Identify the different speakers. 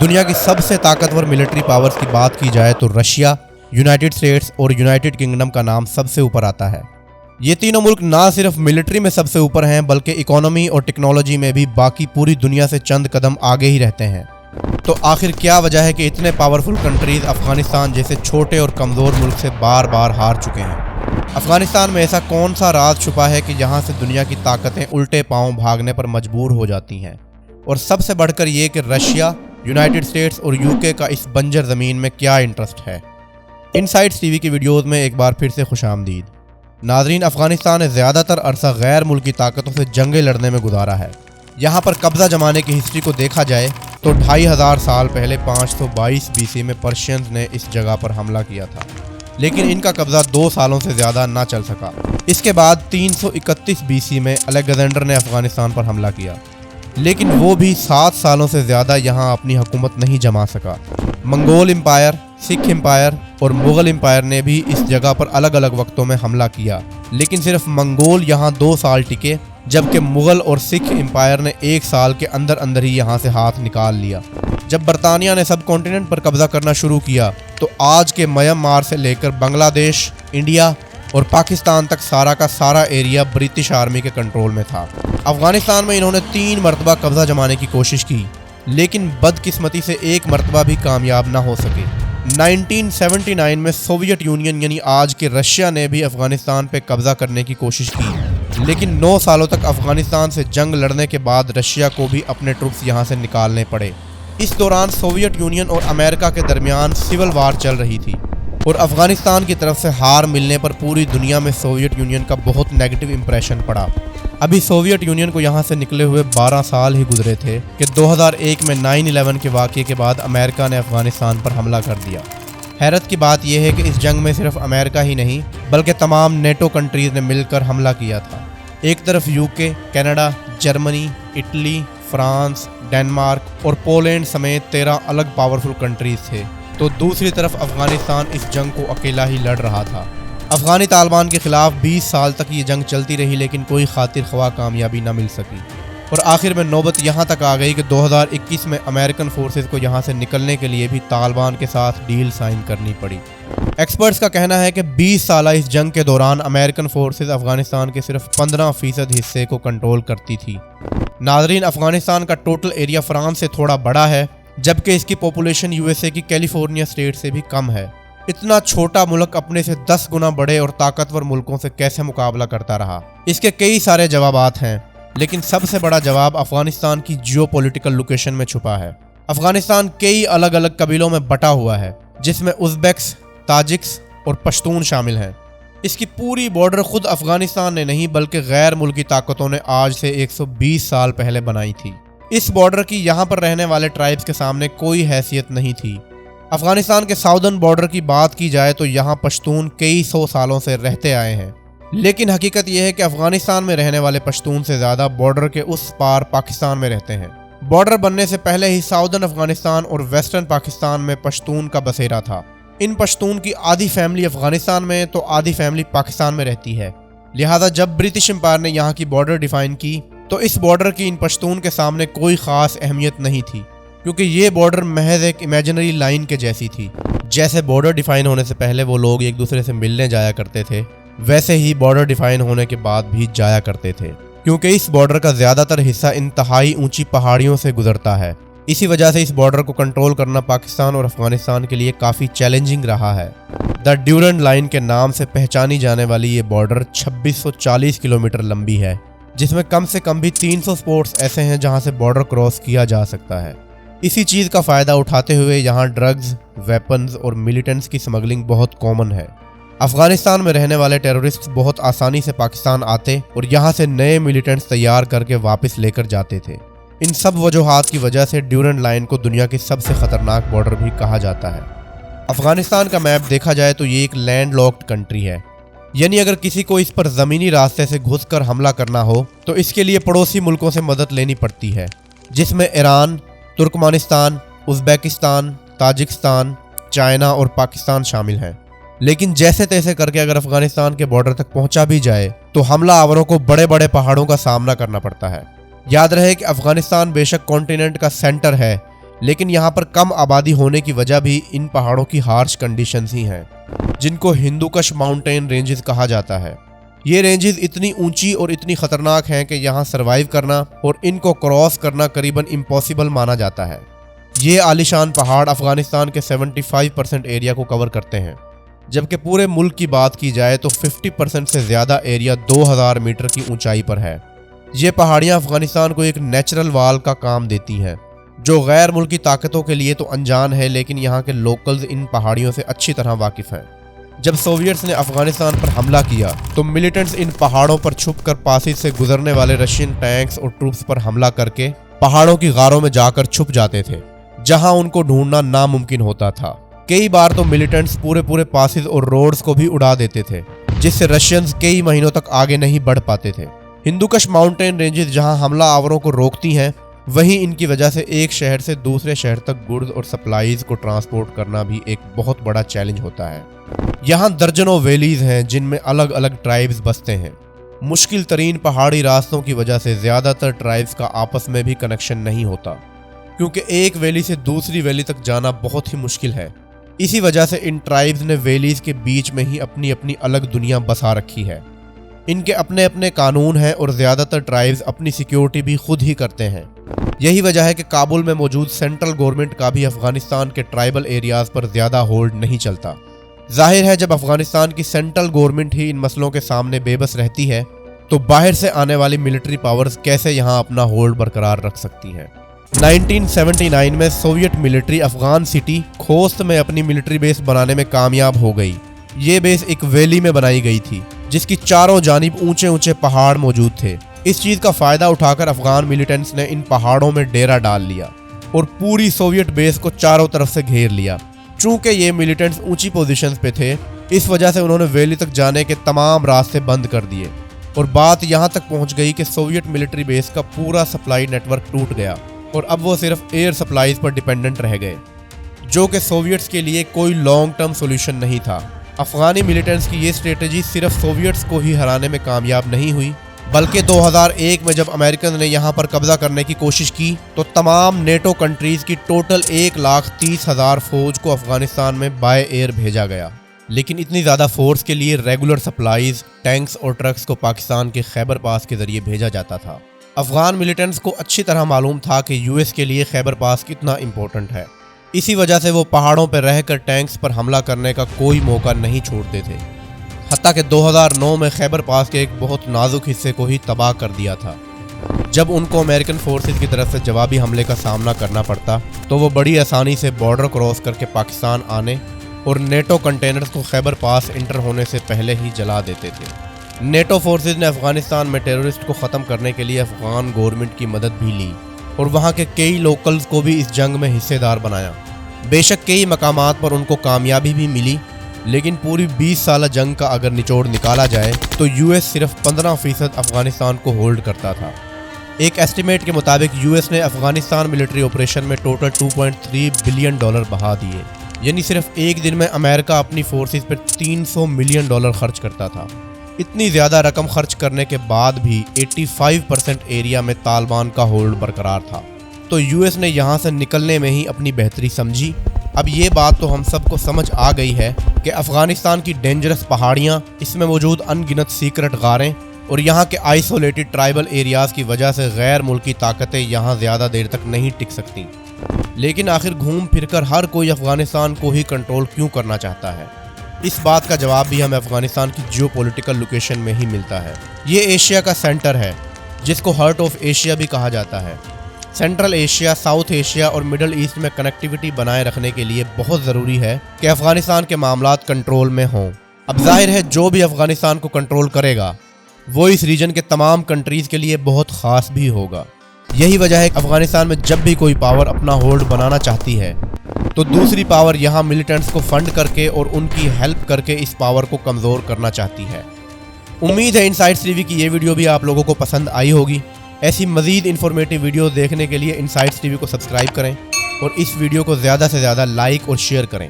Speaker 1: دنیا کی سب سے طاقتور ملٹری پاورز کی بات کی جائے تو رشیا، یونائٹڈ اسٹیٹس اور یونائٹڈ کنگڈم کا نام سب سے اوپر آتا ہے۔ یہ تینوں ملک نہ صرف ملٹری میں سب سے اوپر ہیں بلکہ اکانومی اور ٹیکنالوجی میں بھی باقی پوری دنیا سے چند قدم آگے ہی رہتے ہیں۔ تو آخر کیا وجہ ہے کہ اتنے پاورفل کنٹریز افغانستان جیسے چھوٹے اور کمزور ملک سے بار بار ہار چکے ہیں؟ افغانستان میں ایسا کون سا راز چھپا ہے کہ یہاں سے دنیا کی طاقتیں الٹے پاؤں بھاگنے پر مجبور ہو جاتی ہیں؟ اور سب سے بڑھ کر یہ کہ رشیا، یونائٹڈ اسٹیٹس اور UK کا اس بنجر زمین میں کیا انٹرسٹ ہے؟ انسائٹس ٹی وی کی ویڈیوز میں ایک بار پھر سے خوش آمدید۔ ناظرین، افغانستان نے زیادہ تر عرصہ غیر ملکی طاقتوں سے جنگیں لڑنے میں گزارا ہے۔ یہاں پر قبضہ جمانے کی ہسٹری کو دیکھا جائے تو 2500 سال پہلے 522 BC میں پرشینز نے اس جگہ پر حملہ کیا تھا، لیکن ان کا قبضہ 2 سالوں سے زیادہ نہ چل سکا۔ اس کے بعد 331 BC میں الیگزینڈر نے افغانستان پر حملہ کیا، لیکن وہ بھی 7 سالوں سے زیادہ یہاں اپنی حکومت نہیں جما سکا۔ منگول امپائر، سکھ امپائر اور مغل امپائر نے بھی اس جگہ پر الگ الگ وقتوں میں حملہ کیا، لیکن صرف منگول یہاں 2 سال ٹکے، جبکہ مغل اور سکھ امپائر نے 1 سال کے اندر ہی یہاں سے ہاتھ نکال لیا۔ جب برطانیہ نے سب کانٹیننٹ پر قبضہ کرنا شروع کیا تو آج کے میانمار سے لے کر بنگلہ دیش، انڈیا اور پاکستان تک سارا کا سارا ایریا برٹش آرمی کے کنٹرول میں تھا۔ افغانستان میں انہوں نے 3 مرتبہ قبضہ جمانے کی کوشش کی، لیکن بدقسمتی سے 1 مرتبہ بھی کامیاب نہ ہو سکے۔ 1979 میں سوویت یونین یعنی آج کے رشیا نے بھی افغانستان پہ قبضہ کرنے کی کوشش کی، لیکن 9 سالوں تک افغانستان سے جنگ لڑنے کے بعد رشیا کو بھی اپنے ٹروپس یہاں سے نکالنے پڑے۔ اس دوران سوویت یونین اور امریکہ کے درمیان سول وار چل رہی تھی اور افغانستان کی طرف سے ہار ملنے پر پوری دنیا میں سوویت یونین کا بہت نیگیٹو امپریشن پڑا۔ ابھی سوویت یونین کو یہاں سے نکلے ہوئے 12 سال ہی گزرے تھے کہ 2001 میں 9/11 کے واقعے کے بعد امریکہ نے افغانستان پر حملہ کر دیا۔ حیرت کی بات یہ ہے کہ اس جنگ میں صرف امریکہ ہی نہیں بلکہ تمام نیٹو کنٹریز نے مل کر حملہ کیا تھا۔ ایک طرف UK، Canada, Germany, Italy, France, Denmark اور پولینڈ سمیت 13 الگ پاورفل کنٹریز تھے، تو دوسری طرف افغانستان اس جنگ کو اکیلا ہی لڑ رہا تھا۔ افغانی طالبان کے خلاف 20 سال تک یہ جنگ چلتی رہی، لیکن کوئی خاطر خواہ کامیابی نہ مل سکی، اور آخر میں نوبت یہاں تک آ گئی کہ 2021 میں امریکن فورسز کو یہاں سے نکلنے کے لیے بھی طالبان کے ساتھ ڈیل سائن کرنی پڑی۔ ایکسپرٹس کا کہنا ہے کہ 20 سالہ اس جنگ کے دوران امریکن فورسز افغانستان کے صرف 15% حصے کو کنٹرول کرتی تھی۔ ناظرین، افغانستان کا ٹوٹل ایریا فرانس سے تھوڑا بڑا ہے، جبکہ اس کی پاپولیشن USA کی کیلیفورنیا اسٹیٹ سے بھی کم ہے۔ اتنا چھوٹا ملک اپنے سے 10 گنا بڑے اور طاقتور ملکوں سے کیسے مقابلہ کرتا رہا؟ اس کے کئی سارے جوابات ہیں، لیکن سب سے بڑا جواب افغانستان کی جیو پولیٹیکل لوکیشن میں چھپا ہے۔ افغانستان کئی الگ الگ قبیلوں میں بٹا ہوا ہے، جس میں ازبیکس، تاجکس اور پشتون شامل ہیں۔ اس کی پوری بارڈر خود افغانستان نے نہیں بلکہ غیر ملکی طاقتوں نے آج سے 120 سال پہلے بنائی تھی۔ اس بارڈر کی یہاں پر رہنے والے ٹرائبز کے سامنے کوئی حیثیت نہیں تھی۔ افغانستان کے ساؤدرن بارڈر کی بات کی جائے تو یہاں پشتون کئی 100 سالوں سے رہتے آئے ہیں، لیکن حقیقت یہ ہے کہ افغانستان میں رہنے والے پشتون سے زیادہ بارڈر کے اس پار پاکستان میں رہتے ہیں۔ بارڈر بننے سے پہلے ہی ساؤدرن افغانستان اور ویسٹرن پاکستان میں پشتون کا بسیرا تھا۔ ان پشتون کی آدھی فیملی افغانستان میں تو آدھی فیملی پاکستان میں رہتی ہے، لہذا جب برٹش امپائر نے یہاں کی بارڈر ڈیفائن کی تو اس بارڈر کی ان پشتون کے سامنے کوئی خاص اہمیت نہیں تھی، کیونکہ یہ بارڈر محض ایک امیجنری لائن کے جیسی تھی۔ جیسے بارڈر ڈیفائن ہونے سے پہلے وہ لوگ ایک دوسرے سے ملنے جایا کرتے تھے، ویسے ہی بارڈر ڈیفائن ہونے کے بعد بھی جایا کرتے تھے، کیونکہ اس بارڈر کا زیادہ تر حصہ انتہائی اونچی پہاڑیوں سے گزرتا ہے۔ اسی وجہ سے اس بارڈر کو کنٹرول کرنا پاکستان اور افغانستان کے لیے کافی چیلنجنگ رہا ہے۔ دا ڈیورنڈ لائن کے نام سے پہچانی جانے والی یہ بارڈر 2640 کلومیٹر لمبی ہے، جس میں کم سے کم بھی 300 سپورٹس ایسے ہیں جہاں سے بارڈر کراس کیا جا سکتا ہے۔ اسی چیز کا فائدہ اٹھاتے ہوئے یہاں ڈرگز، ویپنز اور ملیٹنٹس کی سمگلنگ بہت کامن ہے۔ افغانستان میں رہنے والے ٹیرورسٹ بہت آسانی سے پاکستان آتے اور یہاں سے نئے ملیٹنٹس تیار کر کے واپس لے کر جاتے تھے۔ ان سب وجوہات کی وجہ سے ڈیورنڈ لائن کو دنیا کی سب سے خطرناک بارڈر بھی کہا جاتا ہے۔ افغانستان کا میپ دیکھا جائے تو یہ ایک لینڈ لاکڈ کنٹری ہے، یعنی اگر کسی کو اس پر زمینی راستے سے گھس کر حملہ کرنا ہو تو اس کے لیے پڑوسی ملکوں سے مدد لینی پڑتی ہے، جس میں Iran, Turkmenistan, Uzbekistan, Tajikistan, China اور پاکستان شامل ہیں۔ لیکن جیسے تیسے کر کے اگر افغانستان کے بارڈر تک پہنچا بھی جائے تو حملہ آوروں کو بڑے بڑے پہاڑوں کا سامنا کرنا پڑتا ہے۔ یاد رہے کہ افغانستان بے شک کانٹیننٹ کا سینٹر ہے، लेकिन यहाँ पर कम आबादी होने की वजह भी इन पहाड़ों की हार्श कंडीशंस ही हैं, जिनको हिंदुकुश माउंटेन रेंजेस कहा जाता है। ये रेंजेस इतनी ऊंची और इतनी खतरनाक हैं कि यहाँ सरवाइव करना और इनको क्रॉस करना करीबन इम्पॉसिबल माना जाता है। ये आलीशान पहाड़ अफगानिस्तान के 75% एरिया को कवर करते हैं, जबकि पूरे मुल्क की बात की जाए तो 50% से ज़्यादा एरिया 2000 मीटर की ऊंचाई पर है। ये पहाड़ियाँ अफगानिस्तान को एक नेचुरल वाल का काम देती हैं, जो गैर मुल्की ताकतों के लिए तो अनजान है, लेकिन यहाँ के लोकल्स इन पहाड़ियों से अच्छी तरह वाकिफ हैं। जब सोवियट्स ने अफगानिस्तान पर हमला किया तो मिलिटेंट्स इन पहाड़ों पर छुपकर पासिस से गुजरने वाले रशियन टैंक्स और ट्रूप्स पर हमला करके पहाड़ों की गारों में जाकर छुप जाते थे, जहां उनको ढूंढना नामुमकिन होता था। कई बार तो मिलिटेंट्स पूरे पासिस और रोड्स को भी उड़ा देते थे, जिससे रशियंस कई महीनों तक आगे नहीं बढ़ पाते थे। हिंदुकुश माउंटेन रेंजेस जहां हमला आवरों को रोकती हैं, वहीं इनकी वजह से एक शहर से दूसरे शहर तक गुड्स और सप्लाईज को ट्रांसपोर्ट करना भी एक बहुत बड़ा चैलेंज होता है। यहाँ दर्जनों वैलीज हैं जिनमें अलग अलग ट्राइब्स बसते हैं। मुश्किल तरीन पहाड़ी रास्तों की वजह से ज़्यादातर ट्राइब्स का आपस में भी कनेक्शन नहीं होता, क्योंकि एक वैली से दूसरी वैली तक जाना बहुत ही मुश्किल है। इसी वजह से इन ट्राइब्स ने वैलीज के बीच में ही अपनी अपनी अलग दुनिया बसा रखी है। इनके अपने अपने कानून हैं और ज़्यादातर ट्राइब्स अपनी सिक्योरिटी भी खुद ही करते हैं। यही वजह है कि काबुल में मौजूद सेंट्रल गवर्नमेंट का भी अफगानिस्तान के ट्राइबल एरियाज़ पर ज़्यादा होल्ड नहीं चलता। जाहिर है, जब अफगानिस्तान की सेंट्रल गवर्नमेंट ही इन मसलों के सामने बेबस रहती है, तो बाहर से आने वाली मिलिट्री पावर्स कैसे यहाँ अपना होल्ड बरकरार रख सकती हैं। 1979 में Soviet military Afghan city Khost में अपनी मिलिट्री बेस बनाने में कामयाब हो गई। ये बेस एक वैली में बनाई गई थी, जिसकी चारों जानिब ऊंचे ऊंचे पहाड़ मौजूद थे। इस चीज़ का फ़ायदा उठाकर अफगान मिलिटेंट्स ने इन पहाड़ों में डेरा डाल लिया और पूरी सोवियत बेस को चारों तरफ से घेर लिया। चूंकि ये मिलिटेंट्स ऊंची पोजीशंस पे थे, इस वजह से उन्होंने वैली तक जाने के तमाम रास्ते बंद कर दिए और बात यहाँ तक पहुँच गई कि सोवियत मिलिट्री बेस का पूरा सप्लाई नेटवर्क टूट गया और अब वो सिर्फ एयर सप्लाईज पर डिपेंडेंट रह गए, जो कि सोवियट्स के लिए कोई लॉन्ग टर्म सोल्यूशन नहीं था। अफगानी मिलिटेंट्स की ये स्ट्रेटजी सिर्फ सोवियट्स को ही हराने में कामयाब नहीं हुई, बल्कि 2001 में जब अमेरिकन ने यहाँ पर कब्जा करने की कोशिश की तो तमाम नेटो कंट्रीज़ की टोटल 1,30,000 फौज को अफगानिस्तान में बाय एयर भेजा गया। लेकिन इतनी ज़्यादा फोर्स के लिए रेगुलर सप्लाईज, टैंक्स और ट्रक्स को पाकिस्तान के खैबर पास के ज़रिए भेजा जाता था। अफगान मिलिटेंट्स को अच्छी तरह मालूम था कि यूएस के लिए खैबर पास कितना इम्पोर्टेंट है। इसी वजह से वो पहाड़ों पर रहकर टैंक्स पर हमला करने का कोई मौका नहीं छोड़ते थे। हत्ता कि 2009 में खैबर पास के एक बहुत नाजुक हिस्से को ही तबाह कर दिया था। जब उनको अमेरिकन फोर्सेस की तरफ से जवाबी हमले का सामना करना पड़ता तो वो बड़ी आसानी से बॉर्डर क्रॉस करके पाकिस्तान आने और नेटो कंटेनर्स को खैबर पास इंटर होने से पहले ही जला देते थे। नेटो फोर्सेस ने अफगानिस्तान में टेररिस्ट को ख़त्म करने के लिए अफगान गवर्नमेंट की मदद भी ली और वहाँ के कई लोकल्स को भी इस जंग में हिस्सेदार बनाया। बेशक कई मकामात पर उनको कामयाबी भी मिली, लेकिन पूरी 20 साल जंग का अगर निचोड़ निकाला जाए तो यूएस सिर्फ 15% अफगानिस्तान को होल्ड करता था। एक एस्टिमेट के मुताबिक यूएस ने अफगानिस्तान मिलिट्री ऑपरेशन में टोटल $2.3 बिलियन बहा दिए, यानी सिर्फ एक दिन में अमेरिका अपनी फोर्सेस पर $300 मिलियन खर्च करता था। इतनी ज़्यादा रकम खर्च करने के बाद भी 85% एरिया में तालिबान का होल्ड बरकरार था, तो यूएस ने यहाँ से निकलने में ही अपनी बेहतरी समझी। अब ये बात तो हम सबको समझ आ गई है कि अफ़गानिस्तान की डेंजरस पहाड़ियाँ, इसमें मौजूद अनगिनत सीक्रेट गारें और यहाँ के आइसोलेटेड ट्राइबल एरियाज़ की वजह से गैर मुल्की ताकतें यहाँ ज़्यादा देर तक नहीं टिक सकती। लेकिन आखिर घूम फिरकर हर कोई अफ़गानिस्तान को ही कंट्रोल क्यों करना चाहता है? इस बात का जवाब भी हमें अफ़गानिस्तान की जियोपॉलिटिकल लोकेशन में ही मिलता है। ये एशिया का सेंटर है, जिसको हार्ट ऑफ एशिया भी कहा जाता है। सेंट्रल एशिया, साउथ एशिया और मिडल ईस्ट में कनेक्टिविटी बनाए रखने के लिए बहुत ज़रूरी है कि अफ़गानिस्तान के मामलात कंट्रोल में हों। अब जाहिर है, जो भी अफ़गानिस्तान को कंट्रोल करेगा वो इस रीजन के तमाम कंट्रीज़ के लिए बहुत ख़ास भी होगा। यही वजह है कि अफ़गानिस्तान में जब भी कोई पावर अपना होल्ड बनाना चाहती है तो दूसरी पावर यहाँ मिलिटेंट्स को फंड करके और उनकी हेल्प करके इस पावर को कमज़ोर करना चाहती है। उम्मीद है इनसाइट्स टीवी की ये वीडियो भी आप लोगों को पसंद आई होगी। ऐसी मज़ीद इन्फॉर्मेटिव वीडियो देखने के लिए इनसाइट्स टीवी को सब्सक्राइब करें और इस वीडियो को ज़्यादा से ज़्यादा लाइक और शेयर करें।